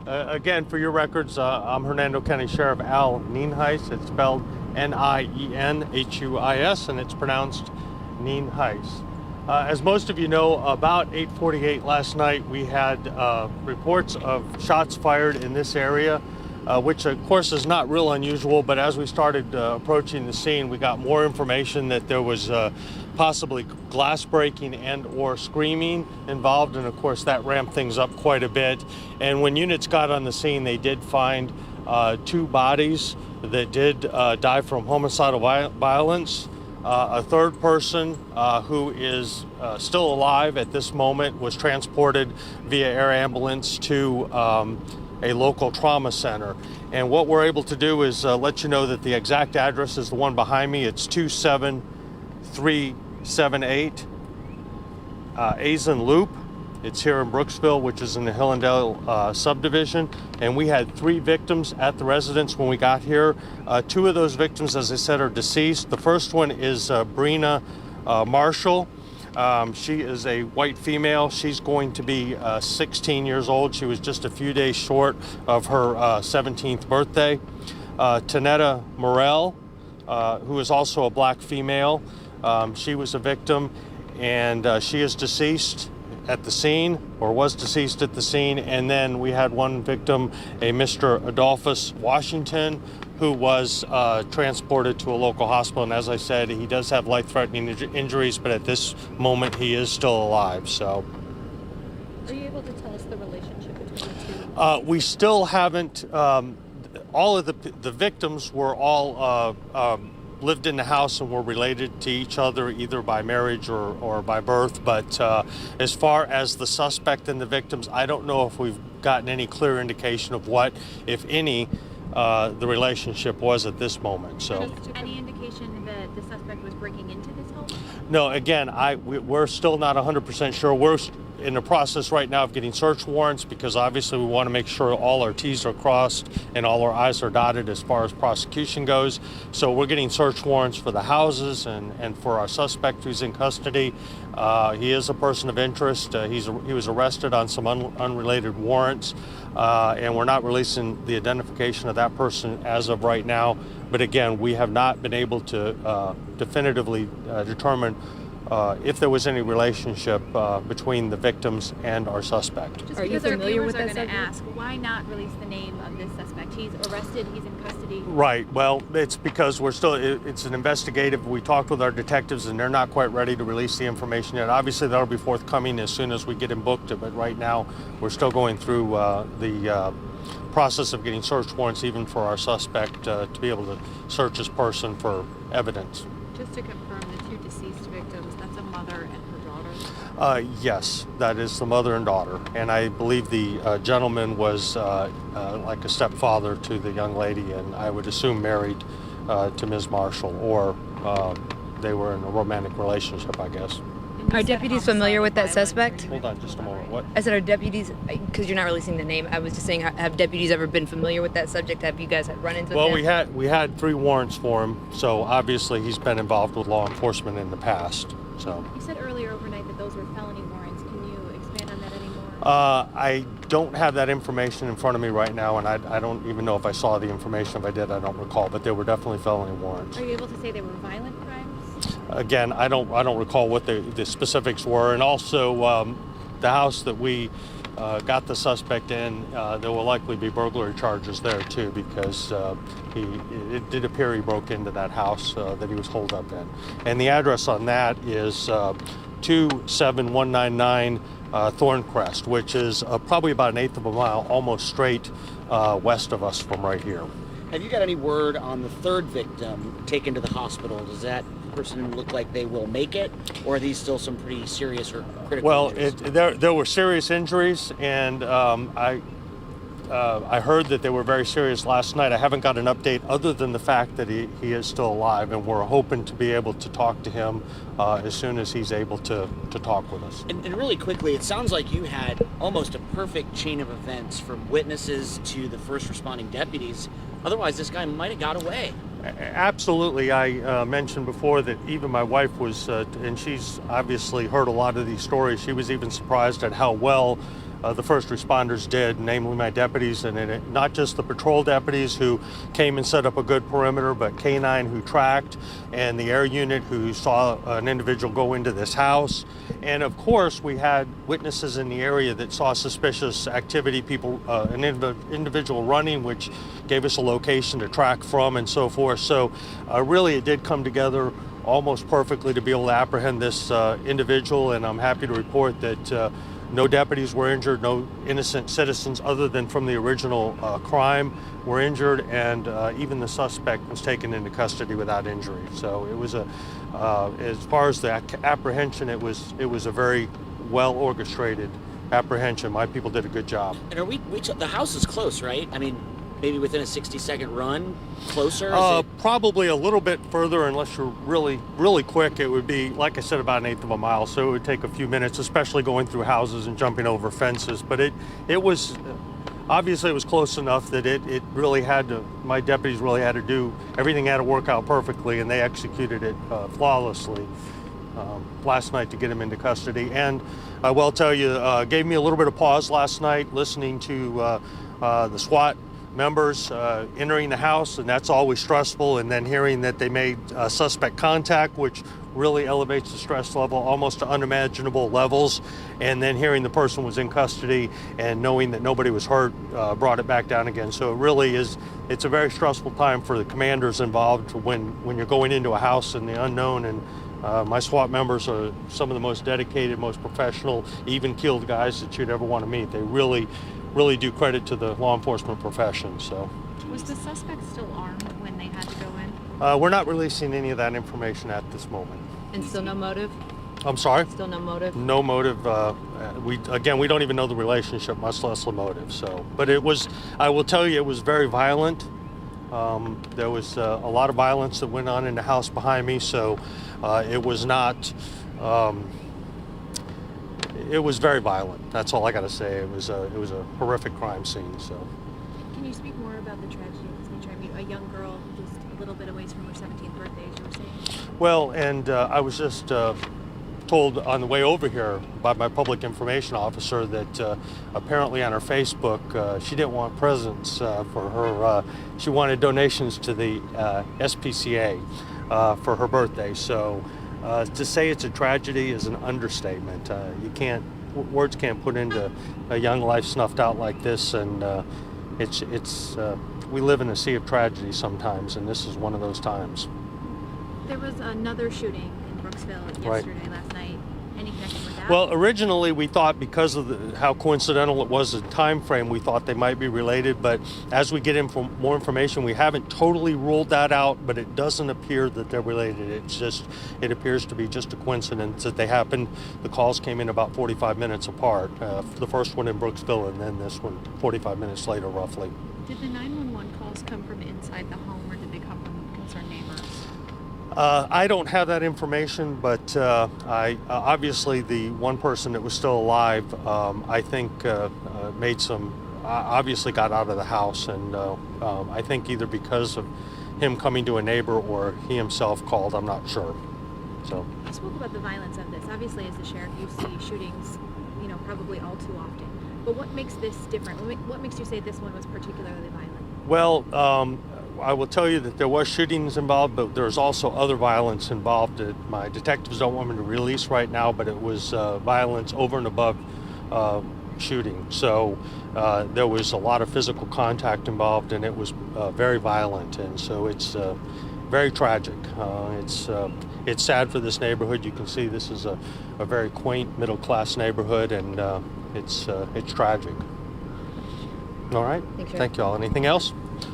Again, for your records, I'm Hernando County Sheriff Al Nienhuis. It's spelled Nienhuis, and it's pronounced Nienhuis. As most of you know, about 8:48 last night, we had reports of shots fired in this area, which of course is not real unusual, but as we started approaching the scene, we got more information that there was possibly glass breaking and or screaming involved, and of course that ramped things up quite a bit. And when units got on the scene, they did find two bodies that did die from homicidal violence. A third person who is still alive at this moment was transported via air ambulance to a local trauma center. And what we're able to do is let you know that the exact address is the one behind me. It's 27378 Azen Loop. It's here in Brooksville, which is in the Hillendale subdivision. And we had 3 victims at the residence when we got here. 2 of those victims, as I said, are deceased. The first one is Brina Marshall. She is a white female. She's going to be 16 years old. She was just a few days short of her 17th birthday. Tanetta Morell, who is also a black female. She was a victim, and she is deceased at the scene, or was deceased at the scene. And then we had one victim, a Mr. Adolphus Washington, who was transported to a local hospital. And as I said, he does have life-threatening injuries, but at this moment he is still alive. So, are you able to tell us the relationship between the two? We still haven't. All of the victims were all lived in the house and were related to each other either by marriage or by birth. But as far as the suspect and the victims, I don't know if we've gotten any clear indication of what, if any, the relationship was at this moment. So, any indication that the suspect was breaking into this home? No, again, we're still not 100% sure. We're in the process right now of getting search warrants because obviously we want to make sure all our T's are crossed and all our I's are dotted as far as prosecution goes. So we're getting search warrants for the houses and for our suspect who's in custody. He is a person of interest. He was arrested on some unrelated warrants, and we're not releasing the identification of that person as of right now. But again, we have not been able to definitively determine if there was any relationship between the victims and our suspect. Just because our viewers are going to ask, why not release the name of this suspect? He's arrested, he's in custody. Right. Well, it's because it's an investigative. We talked with our detectives and they're not quite ready to release the information yet. Obviously, that'll be forthcoming as soon as we get him booked. But right now, we're still going through the process of getting search warrants even for our suspect to be able to search his person for evidence. Just to confirm, the 2 deceased victims, that's a mother and her daughter? Yes, that is the mother and daughter. And I believe the gentleman was like a stepfather to the young lady, and I would assume married to Ms. Marshall, or they were in a romantic relationship, I guess. Are deputies familiar with that suspect? Hold on just a moment. What? I said, are deputies, because you're not releasing the name, I was just saying, have deputies ever been familiar with that subject? Have you guys had run-ins with him? Well, we had 3 warrants for him, so obviously he's been involved with law enforcement in the past. So. You said earlier overnight that those were felony warrants. Can you expand on that anymore? I don't have that information in front of me right now, and I don't even know if I saw the information. If I did, I don't recall, but they were definitely felony warrants. Are you able to say they were violent crimes? Again, I don't recall what the specifics were, and also the house that we got the suspect in, there will likely be burglary charges there too, because it did appear he broke into that house that he was holed up in, and the address on that is 27199 Thorncrest, which is probably about 1/8 of a mile, almost straight west of us from right here. Have you got any word on the third victim taken to the hospital? Does that person look like they will make it, or are these still some pretty serious or critical injuries? There were serious injuries, and I heard that they were very serious last night. I haven't got an update other than the fact that he is still alive, and we're hoping to be able to talk to him as soon as he's able to talk with us. And really quickly, it sounds like you had almost a perfect chain of events from witnesses to the first responding deputies. Otherwise, this guy might have got away. Absolutely. I mentioned before that even my wife was, and she's obviously heard a lot of these stories, she was even surprised at how well the first responders did, namely my deputies, and not just the patrol deputies who came and set up a good perimeter, but K9 who tracked, and the air unit who saw an individual go into this house. And of course, we had witnesses in the area that saw suspicious activity, people, an individual running, which gave us a location to track from and so forth. So really it did come together almost perfectly to be able to apprehend this individual, and I'm happy to report that no deputies were injured, no innocent citizens other than from the original crime were injured, and even the suspect was taken into custody without injury. So it was as far as the apprehension, it was a very well orchestrated apprehension. My people did a good job. And are the house is close, right? I mean, maybe within a 60-second run, closer? Probably a little bit further, unless you're really, really quick. It would be, like I said, about 1/8 of a mile, so it would take a few minutes, especially going through houses and jumping over fences. But it was, obviously it was close enough that it really had to, my deputies really had to do, everything had to work out perfectly, and they executed it flawlessly last night to get him into custody. And I will tell you, gave me a little bit of pause last night listening to the SWAT members entering the house, and that's always stressful, and then hearing that they made suspect contact, which really elevates the stress level almost to unimaginable levels, and then hearing the person was in custody and knowing that nobody was hurt brought it back down again. So it really is, it's a very stressful time for the commanders involved when you're going into a house in the unknown, and my SWAT members are some of the most dedicated, most professional, even-keeled guys that you'd ever want to meet. They really do credit to the law enforcement profession. So, was the suspect still armed when they had to go in? We're not releasing any of that information at this moment. And still no motive? I'm sorry? Still no motive? No motive. We don't even know the relationship, much less the motive. So, but it was, I will tell you, it was very violent. There was a lot of violence that went on in the house behind me. So it was not. It was very violent. That's all I got to say. It was a horrific crime scene. So. Can you speak more about the tragedy of this nature? I mean, a young girl just a little bit away from her 17th birthday, as you were saying. Well, and I was just told on the way over here by my public information officer that apparently on her Facebook she didn't want presents for her. She wanted donations to the SPCA for her birthday. So. To say it's a tragedy is an understatement. Words can't put into a young life snuffed out like this, and we live in a sea of tragedy sometimes, and this is one of those times. There was another shooting in Brooksville yesterday, last night. Any connection with that? Well, originally we thought, because of how coincidental it was in time frame, we thought they might be related, but as we get more information, we haven't totally ruled that out, but it doesn't appear that they're related. It appears to be just a coincidence that they happened. The calls came in about 45 minutes apart. The first one in Brooksville, and then this one 45 minutes later, roughly. Did the 911 calls come from inside the home, or did they come from concerned neighbors? I don't have that information, but obviously the one person that was still alive, I think obviously got out of the house, and I think either because of him coming to a neighbor or he himself called, I'm not sure. So. You spoke about the violence of this. Obviously, as the sheriff, you see shootings, probably all too often. But what makes this different? What makes you say this one was particularly violent? Well, I will tell you that there was shootings involved, but there's also other violence involved that my detectives don't want me to release right now, but it was violence over and above shooting. So there was a lot of physical contact involved, and it was very violent, and so it's very tragic. It's sad for this neighborhood. You can see this is a very quaint middle-class neighborhood, and it's tragic. All right. Thank you. Thank you all. Anything else?